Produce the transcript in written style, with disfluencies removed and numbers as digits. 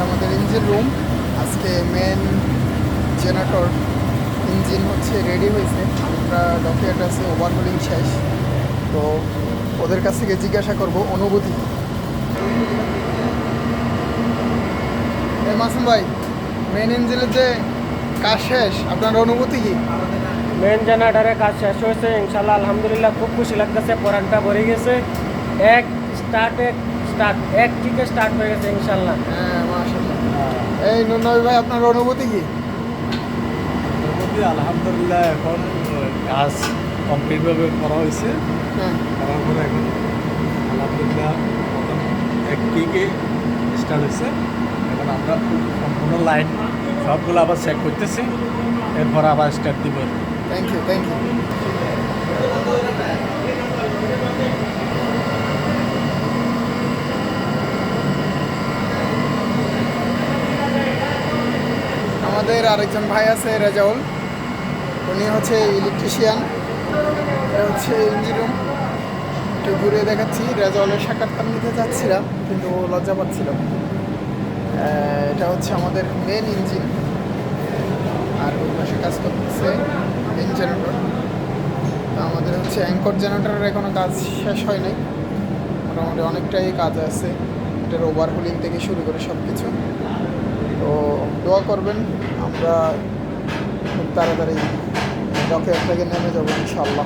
আমাদের engine room. আজকে main generator engine হচ্ছে রেডি হয়েছে, আমরা ডকুমেন্ট আছে, ওভারহোলিং শেষ। তো ওদের কাছ থেকে জিজ্ঞাসা করব অনুভূতি। মাসুম ভাই, মেন ইঞ্জিনের যে কাজ শেষ, আপনার অনুভূতি কি? মেন জেনারেটারের কাজ শেষ হয়েছে ইনশাল্লাহ, আলহামদুলিল্লাহ খুব খুশি লাগতেছে। পরানটা ভরে গেছে, এক কিকে স্টার্ট হয়ে গেছে ইনশাল্লাহ। হ্যাঁ মাশাআল্লাহ। এই নুনবী ভাই, আপনার অনুভূতি কি? আলহামদুলিল্লাহ এখন কাজ কমপ্লিটভাবে করা হয়েছে। হ্যাঁ, করার পরে এখন আলহামদুলিল্লাহ প্রথম এক কিকে স্টার্ট হয়েছে। এখন আমরা সম্পূর্ণ লাইন সবগুলো আবার চেক করতেছি, এরপর আবার স্টার্ট দিব। Thank you, thank you. আমাদের আরেকজন ভাই আছে, রেজাউল। উনি হচ্ছে ইলেকট্রিশিয়ান। এটা হচ্ছে ইঞ্জিন রুম। একটু ঘুরে দেখাচ্ছি। রেজাউলের সাক্ষাৎকার নিতে চাচ্ছিলাম, কিন্তু ও লজ্জা পাচ্ছিল। এটা হচ্ছে আমাদের মেন ইঞ্জিন, আর ওই পাশে কাজ করতেছে মেন জেনারেটর। আমাদের হচ্ছে অ্যাঙ্কর জেনারেটরের এখনো কাজ শেষ হয় নাই, মোটামুটি অনেকটাই কাজ আছে। এটার ওভারহোলিং থেকে শুরু করে সব কিছু। তো দোয়া করবেন, আমরা খুব তাড়াতাড়ি ডকের থেকে নেমে যাবো ইনশাআল্লাহ।